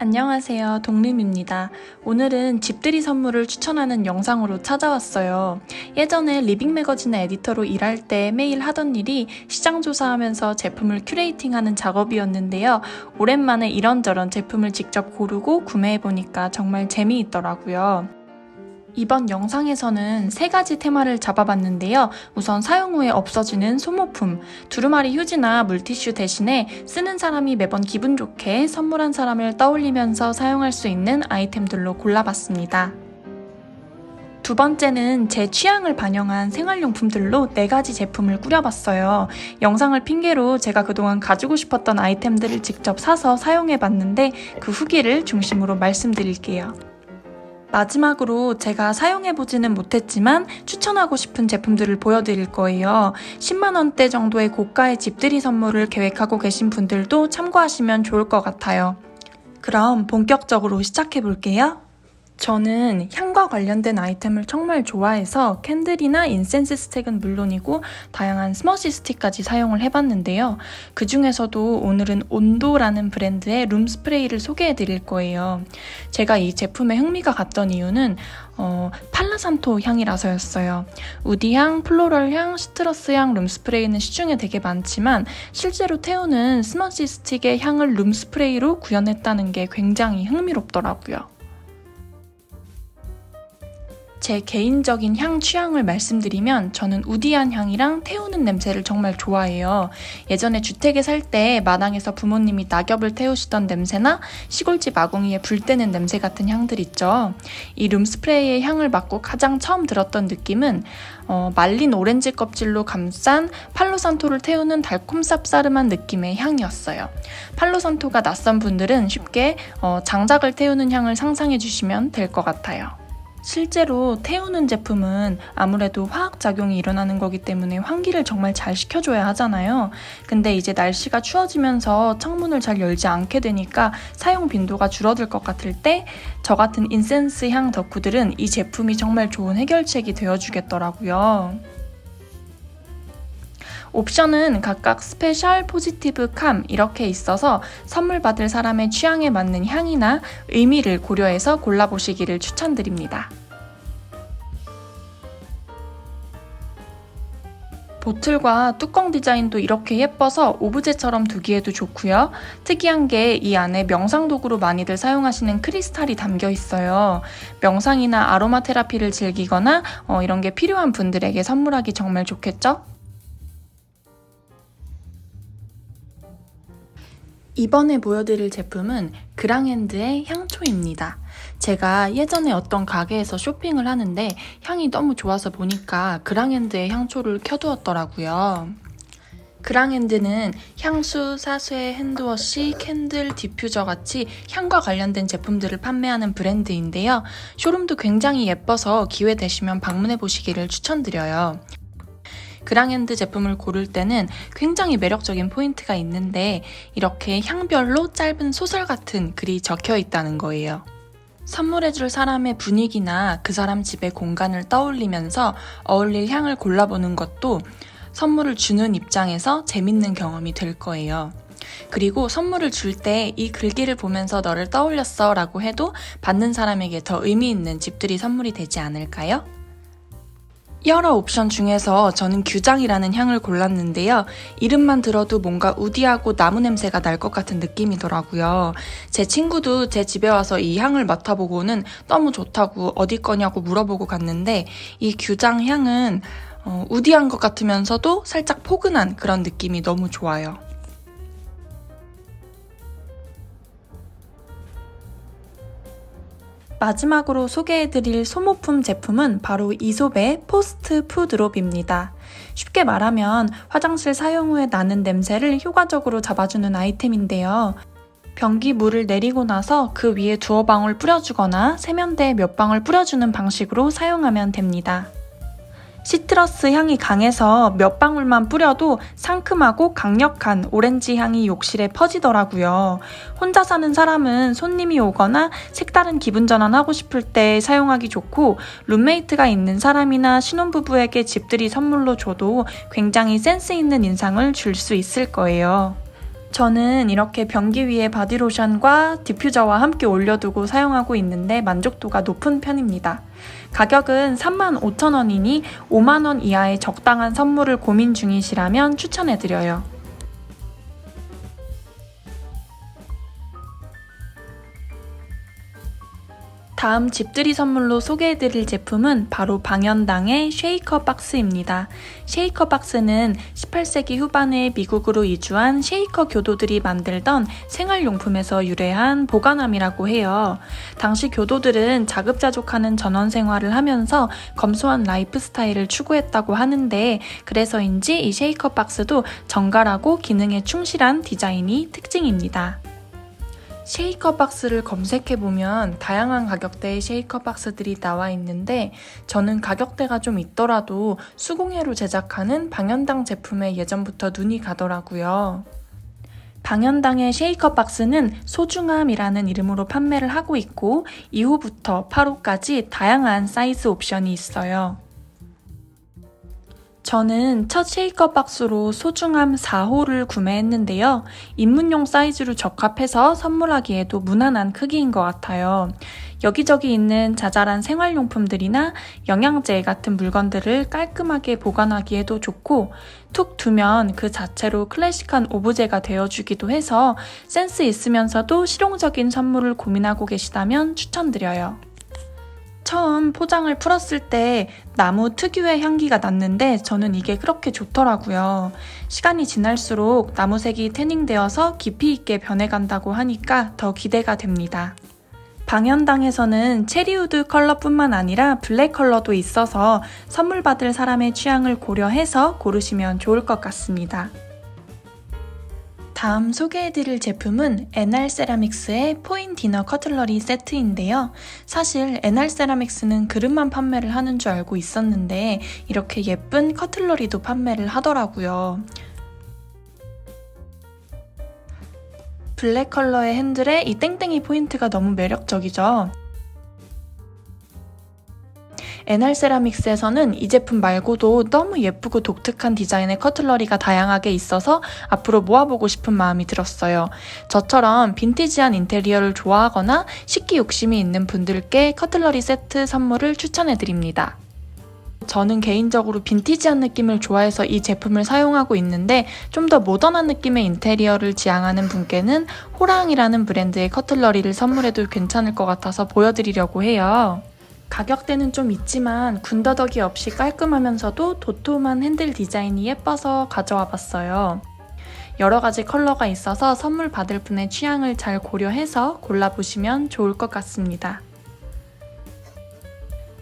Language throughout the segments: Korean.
안녕하세요. 독림입니다. 오늘은 집들이 선물을 추천하는 영상으로 찾아왔어요. 예전에 리빙 매거진의 에디터로 일할 때 매일 하던 일이 시장 조사하면서 제품을 큐레이팅하는 작업이었는데요. 오랜만에 이런저런 제품을 직접 고르고 구매해보니까 정말 재미있더라고요. 이번 영상에서는 3가지 테마를 잡아봤는데요. 우선 사용 후에 없어지는 소모품, 두루마리 휴지나 물티슈 대신에 쓰는 사람이 매번 기분 좋게 선물한 사람을 떠올리면서 사용할 수 있는 아이템들로 골라봤습니다. 두 번째는 제 취향을 반영한 생활용품들로 4가지 제품을 꾸려봤어요. 영상을 핑계로 제가 그동안 가지고 싶었던 아이템들을 직접 사서 사용해봤는데 그 후기를 중심으로 말씀드릴게요. 마지막으로 제가 사용해보지는 못했지만 추천하고 싶은 제품들을 보여드릴 거예요. 10만원대 정도의 고가의 집들이 선물을 계획하고 계신 분들도 참고하시면 좋을 것 같아요. 그럼 본격적으로 시작해볼게요. 저는 향과 관련된 아이템을 정말 좋아해서 캔들이나 인센스 스틱은 물론이고 다양한 스머시 스틱까지 사용을 해봤는데요. 그 중에서도 오늘은 온도라는 브랜드의 룸 스프레이를 소개해 드릴 거예요. 제가 이 제품에 흥미가 갔던 이유는 팔라산토 향이라서였어요. 우디향, 플로럴향, 시트러스향 룸 스프레이는 시중에 되게 많지만 실제로 태우는 스머시 스틱의 향을 룸 스프레이로 구현했다는 게 굉장히 흥미롭더라고요. 제 개인적인 향 취향을 말씀드리면 저는 우디한 향이랑 태우는 냄새를 정말 좋아해요. 예전에 주택에 살 때 마당에서 부모님이 낙엽을 태우시던 냄새나 시골집 아궁이에 불 때는 냄새 같은 향들 있죠. 이 룸스프레이의 향을 맡고 가장 처음 들었던 느낌은 말린 오렌지 껍질로 감싼 팔로산토를 태우는 달콤 쌉싸름한 느낌의 향이었어요. 팔로산토가 낯선 분들은 쉽게 장작을 태우는 향을 상상해 주시면 될 것 같아요. 실제로 태우는 제품은 아무래도 화학작용이 일어나는 거기 때문에 환기를 정말 잘 시켜줘야 하잖아요. 근데 이제 날씨가 추워지면서 창문을 잘 열지 않게 되니까 사용 빈도가 줄어들 것 같을 때 저 같은 인센스 향 덕후들은 이 제품이 정말 좋은 해결책이 되어주겠더라고요. 옵션은 각각 스페셜, 포지티브, 캄 이렇게 있어서 선물 받을 사람의 취향에 맞는 향이나 의미를 고려해서 골라보시기를 추천드립니다. 보틀과 뚜껑 디자인도 이렇게 예뻐서 오브제처럼 두기에도 좋고요. 특이한 게 이 안에 명상 도구로 많이들 사용하시는 크리스탈이 담겨 있어요. 명상이나 아로마 테라피를 즐기거나 이런 게 필요한 분들에게 선물하기 정말 좋겠죠? 이번에 보여드릴 제품은 그랑핸드의 향초입니다. 제가 예전에 어떤 가게에서 쇼핑을 하는데 향이 너무 좋아서 보니까 그랑핸드의 향초를 켜두었더라고요. 그랑핸드는 향수, 사쇠, 핸드워시, 캔들, 디퓨저 같이 향과 관련된 제품들을 판매하는 브랜드인데요. 쇼룸도 굉장히 예뻐서 기회 되시면 방문해 보시기를 추천드려요. 그랑핸드 제품을 고를 때는 굉장히 매력적인 포인트가 있는데 이렇게 향별로 짧은 소설 같은 글이 적혀 있다는 거예요. 선물해줄 사람의 분위기나 그 사람 집의 공간을 떠올리면서 어울릴 향을 골라보는 것도 선물을 주는 입장에서 재밌는 경험이 될 거예요. 그리고 선물을 줄 때 이 글귀를 보면서 너를 떠올렸어 라고 해도 받는 사람에게 더 의미 있는 집들이 선물이 되지 않을까요? 여러 옵션 중에서 저는 규장이라는 향을 골랐는데요. 이름만 들어도 뭔가 우디하고 나무 냄새가 날 것 같은 느낌이더라고요. 제 친구도 제 집에 와서 이 향을 맡아보고는 너무 좋다고 어디 거냐고 물어보고 갔는데 이 규장 향은 우디한 것 같으면서도 살짝 포근한 그런 느낌이 너무 좋아요. 마지막으로 소개해드릴 소모품 제품은 바로 이솝의 포스트 푸드롭입니다. 쉽게 말하면 화장실 사용 후에 나는 냄새를 효과적으로 잡아주는 아이템인데요. 변기 물을 내리고 나서 그 위에 두어 방울 뿌려주거나 세면대에 몇 방울 뿌려주는 방식으로 사용하면 됩니다. 시트러스 향이 강해서 몇 방울만 뿌려도 상큼하고 강력한 오렌지 향이 욕실에 퍼지더라고요. 혼자 사는 사람은 손님이 오거나 색다른 기분 전환하고 싶을 때 사용하기 좋고 룸메이트가 있는 사람이나 신혼부부에게 집들이 선물로 줘도 굉장히 센스 있는 인상을 줄 수 있을 거예요. 저는 이렇게 변기 위에 바디로션과 디퓨저와 함께 올려두고 사용하고 있는데 만족도가 높은 편입니다. 가격은 35,000원이니 5만원 이하의 적당한 선물을 고민 중이시라면 추천해드려요. 다음 집들이 선물로 소개해드릴 제품은 바로 방현당의 쉐이커 박스입니다. 쉐이커 박스는 18세기 후반에 미국으로 이주한 쉐이커 교도들이 만들던 생활용품에서 유래한 보관함이라고 해요. 당시 교도들은 자급자족하는 전원 생활을 하면서 검소한 라이프 스타일을 추구했다고 하는데, 그래서인지 이 쉐이커 박스도 정갈하고 기능에 충실한 디자인이 특징입니다. 쉐이커 박스를 검색해보면 다양한 가격대의 쉐이커 박스들이 나와 있는데, 저는 가격대가 좀 있더라도 수공예로 제작하는 방현당 제품에 예전부터 눈이 가더라고요. 방현당의 쉐이커 박스는 소중함이라는 이름으로 판매를 하고 있고, 2호부터 8호까지 다양한 사이즈 옵션이 있어요. 저는 첫 쉐이커 박스로 소중함 4호를 구매했는데요. 입문용 사이즈로 적합해서 선물하기에도 무난한 크기인 것 같아요. 여기저기 있는 자잘한 생활용품들이나 영양제 같은 물건들을 깔끔하게 보관하기에도 좋고, 툭 두면 그 자체로 클래식한 오브제가 되어주기도 해서 센스 있으면서도 실용적인 선물을 고민하고 계시다면 추천드려요. 처음 포장을 풀었을 때 나무 특유의 향기가 났는데 저는 이게 그렇게 좋더라고요. 시간이 지날수록 나무색이 태닝되어서 깊이 있게 변해간다고 하니까 더 기대가 됩니다. 방현당에서는 체리우드 컬러뿐만 아니라 블랙 컬러도 있어서 선물 받을 사람의 취향을 고려해서 고르시면 좋을 것 같습니다. 다음 소개해드릴 제품은 NR세라믹스의 포인 디너 커틀러리 세트인데요. 사실 NR세라믹스는 그릇만 판매를 하는 줄 알고 있었는데 이렇게 예쁜 커틀러리도 판매를 하더라고요. 블랙 컬러의 핸들에 이 땡땡이 포인트가 너무 매력적이죠. NR세라믹스에서는 이 제품 말고도 너무 예쁘고 독특한 디자인의 커틀러리가 다양하게 있어서 앞으로 모아보고 싶은 마음이 들었어요. 저처럼 빈티지한 인테리어를 좋아하거나 식기 욕심이 있는 분들께 커틀러리 세트 선물을 추천해드립니다. 저는 개인적으로 빈티지한 느낌을 좋아해서 이 제품을 사용하고 있는데, 좀 더 모던한 느낌의 인테리어를 지향하는 분께는 호랑이라는 브랜드의 커틀러리를 선물해도 괜찮을 것 같아서 보여드리려고 해요. 가격대는 좀 있지만 군더더기 없이 깔끔하면서도 도톰한 핸들 디자인이 예뻐서 가져와 봤어요. 여러 가지 컬러가 있어서 선물 받을 분의 취향을 잘 고려해서 골라보시면 좋을 것 같습니다.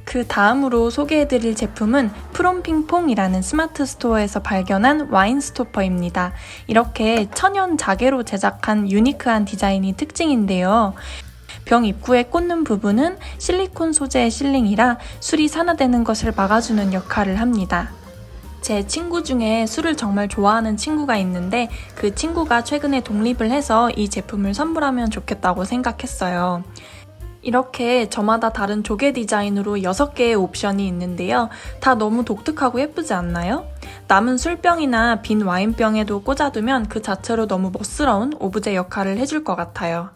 그 다음으로 소개해드릴 제품은 프롬핑퐁이라는 스마트 스토어에서 발견한 와인 스토퍼입니다. 이렇게 천연 자개로 제작한 유니크한 디자인이 특징인데요. 병 입구에 꽂는 부분은 실리콘 소재의 실링이라 술이 산화되는 것을 막아주는 역할을 합니다. 제 친구 중에 술을 정말 좋아하는 친구가 있는데 그 친구가 최근에 독립을 해서 이 제품을 선물하면 좋겠다고 생각했어요. 이렇게 저마다 다른 조개 디자인으로 6개의 옵션이 있는데요. 다 너무 독특하고 예쁘지 않나요? 남은 술병이나 빈 와인병에도 꽂아두면 그 자체로 너무 멋스러운 오브제 역할을 해줄 것 같아요.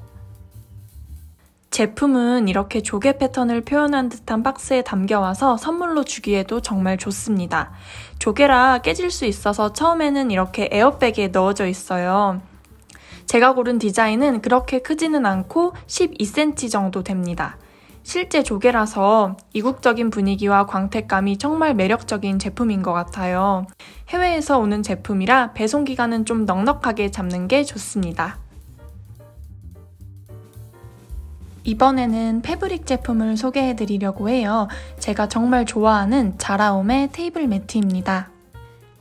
제품은 이렇게 조개 패턴을 표현한 듯한 박스에 담겨와서 선물로 주기에도 정말 좋습니다. 조개라 깨질 수 있어서 처음에는 이렇게 에어백에 넣어져 있어요. 제가 고른 디자인은 그렇게 크지는 않고 12cm 정도 됩니다. 실제 조개라서 이국적인 분위기와 광택감이 정말 매력적인 제품인 것 같아요. 해외에서 오는 제품이라 배송기간은 좀 넉넉하게 잡는 게 좋습니다. 이번에는 패브릭 제품을 소개해드리려고 해요. 제가 정말 좋아하는 자라움의 테이블 매트입니다.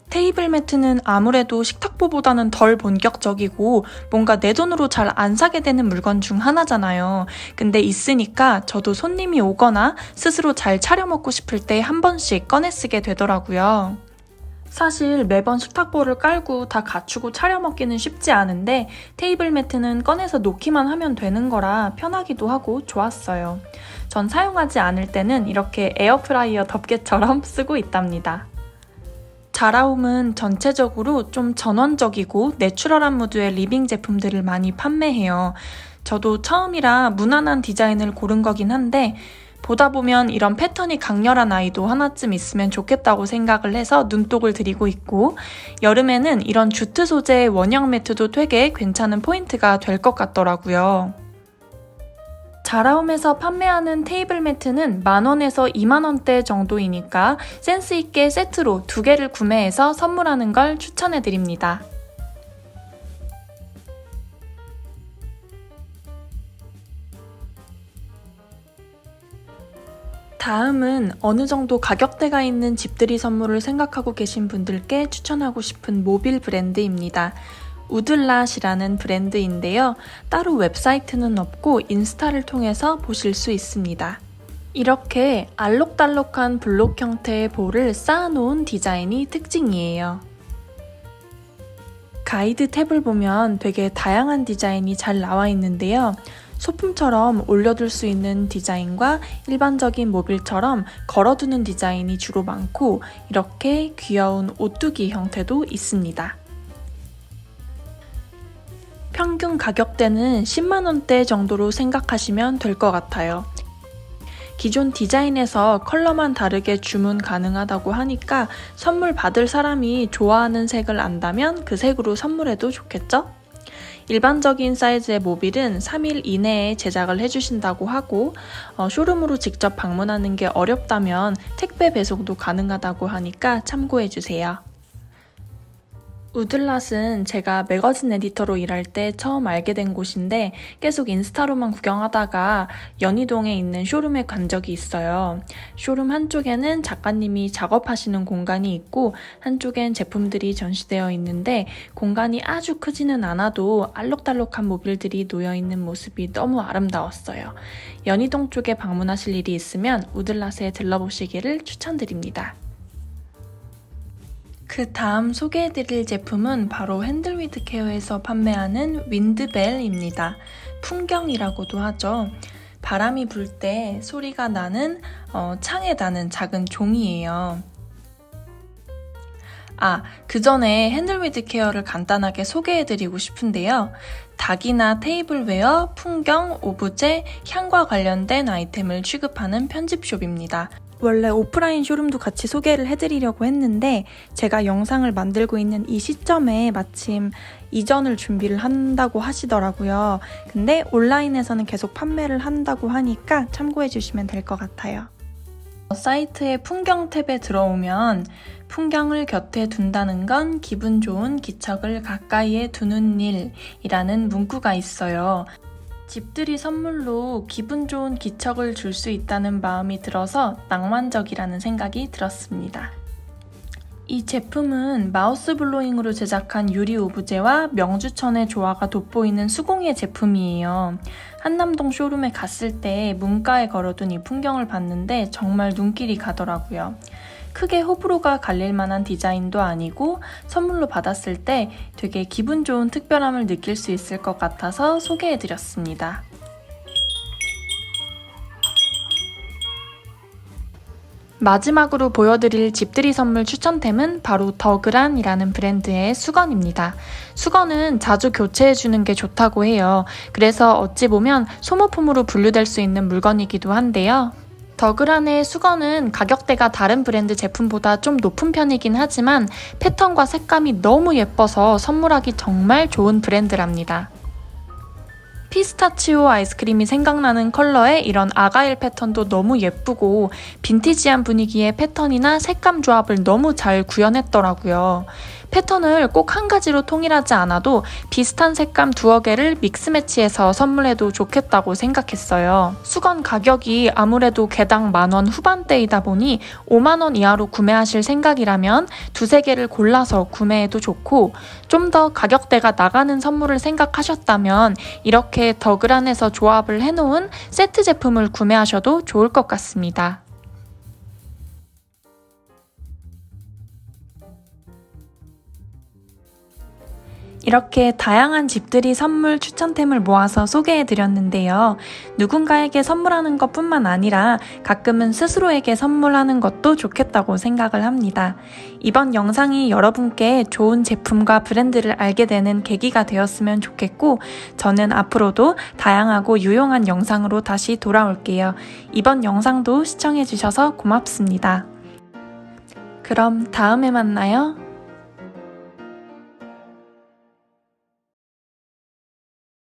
테이블 매트는 아무래도 식탁보보다는 덜 본격적이고 뭔가 내 돈으로 잘 안 사게 되는 물건 중 하나잖아요. 근데 있으니까 저도 손님이 오거나 스스로 잘 차려 먹고 싶을 때 한 번씩 꺼내 쓰게 되더라고요. 사실 매번 식탁보를 깔고 다 갖추고 차려 먹기는 쉽지 않은데 테이블 매트는 꺼내서 놓기만 하면 되는 거라 편하기도 하고 좋았어요. 전 사용하지 않을 때는 이렇게 에어프라이어 덮개처럼 쓰고 있답니다. 자라움은 전체적으로 좀 전원적이고 내추럴한 무드의 리빙 제품들을 많이 판매해요. 저도 처음이라 무난한 디자인을 고른 거긴 한데 보다 보면 이런 패턴이 강렬한 아이도 하나쯤 있으면 좋겠다고 생각을 해서 눈독을 들이고 있고, 여름에는 이런 주트 소재의 원형 매트도 되게 괜찮은 포인트가 될 것 같더라고요. 자라움에서 판매하는 테이블 매트는 10,000원에서 20,000원대 정도이니까 센스있게 세트로 2개를 구매해서 선물하는 걸 추천해드립니다. 다음은 어느 정도 가격대가 있는 집들이 선물을 생각하고 계신 분들께 추천하고 싶은 모빌 브랜드입니다. 우들랏이라는 브랜드인데요. 따로 웹사이트는 없고 인스타를 통해서 보실 수 있습니다. 이렇게 알록달록한 블록 형태의 볼을 쌓아놓은 디자인이 특징이에요. 가이드 탭을 보면 되게 다양한 디자인이 잘 나와 있는데요. 소품처럼 올려둘 수 있는 디자인과 일반적인 모빌처럼 걸어두는 디자인이 주로 많고, 이렇게 귀여운 오뚜기 형태도 있습니다. 평균 가격대는 10만원대 정도로 생각하시면 될 것 같아요. 기존 디자인에서 컬러만 다르게 주문 가능하다고 하니까 선물 받을 사람이 좋아하는 색을 안다면 그 색으로 선물해도 좋겠죠? 일반적인 사이즈의 모빌은 3일 이내에 제작을 해주신다고 하고, 쇼룸으로 직접 방문하는 게 어렵다면 택배 배송도 가능하다고 하니까 참고해주세요. 우들랏은 제가 매거진 에디터로 일할 때 처음 알게 된 곳인데 계속 인스타로만 구경하다가 연희동에 있는 쇼룸에 간 적이 있어요. 쇼룸 한쪽에는 작가님이 작업하시는 공간이 있고 한쪽엔 제품들이 전시되어 있는데 공간이 아주 크지는 않아도 알록달록한 모빌들이 놓여있는 모습이 너무 아름다웠어요. 연희동 쪽에 방문하실 일이 있으면 우들랏에 들러보시기를 추천드립니다. 그 다음 소개해드릴 제품은 바로 핸들위드 케어에서 판매하는 윈드벨입니다. 풍경이라고도 하죠. 바람이 불 때 소리가 나는 창에 다는 작은 종이에요. 그 전에 핸들위드 케어를 간단하게 소개해드리고 싶은데요. 닭이나 테이블웨어, 풍경, 오브제, 향과 관련된 아이템을 취급하는 편집숍입니다. 원래 오프라인 쇼룸도 같이 소개를 해드리려고 했는데 제가 영상을 만들고 있는 이 시점에 마침 이전을 준비를 한다고 하시더라고요. 근데 온라인에서는 계속 판매를 한다고 하니까 참고해주시면 될 것 같아요. 사이트의 풍경 탭에 들어오면 풍경을 곁에 둔다는 건 기분 좋은 기척을 가까이에 두는 일이라는 문구가 있어요. 집들이 선물로 기분 좋은 기척을 줄 수 있다는 마음이 들어서 낭만적이라는 생각이 들었습니다. 이 제품은 마우스 블로잉으로 제작한 유리 오브제와 명주천의 조화가 돋보이는 수공예 제품이에요. 한남동 쇼룸에 갔을 때 문가에 걸어둔 이 풍경을 봤는데 정말 눈길이 가더라고요. 크게 호불호가 갈릴 만한 디자인도 아니고 선물로 받았을 때 되게 기분 좋은 특별함을 느낄 수 있을 것 같아서 소개해드렸습니다. 마지막으로 보여드릴 집들이 선물 추천템은 바로 더그란이라는 브랜드의 수건입니다. 수건은 자주 교체해주는 게 좋다고 해요. 그래서 어찌 보면 소모품으로 분류될 수 있는 물건이기도 한데요. 더그란의 수건은 가격대가 다른 브랜드 제품보다 좀 높은 편이긴 하지만 패턴과 색감이 너무 예뻐서 선물하기 정말 좋은 브랜드랍니다. 피스타치오 아이스크림이 생각나는 컬러의 이런 아가일 패턴도 너무 예쁘고 빈티지한 분위기의 패턴이나 색감 조합을 너무 잘 구현했더라고요. 패턴을 꼭 한 가지로 통일하지 않아도 비슷한 색감 두어 개를 믹스 매치해서 선물해도 좋겠다고 생각했어요. 수건 가격이 아무래도 개당 10,000원 후반대이다 보니 50,000원 이하로 구매하실 생각이라면 두세 개를 골라서 구매해도 좋고, 좀 더 가격대가 나가는 선물을 생각하셨다면 이렇게 더그란에서 조합을 해놓은 세트 제품을 구매하셔도 좋을 것 같습니다. 이렇게 다양한 집들이 선물 추천템을 모아서 소개해드렸는데요. 누군가에게 선물하는 것뿐만 아니라 가끔은 스스로에게 선물하는 것도 좋겠다고 생각을 합니다. 이번 영상이 여러분께 좋은 제품과 브랜드를 알게 되는 계기가 되었으면 좋겠고, 저는 앞으로도 다양하고 유용한 영상으로 다시 돌아올게요. 이번 영상도 시청해주셔서 고맙습니다. 그럼 다음에 만나요.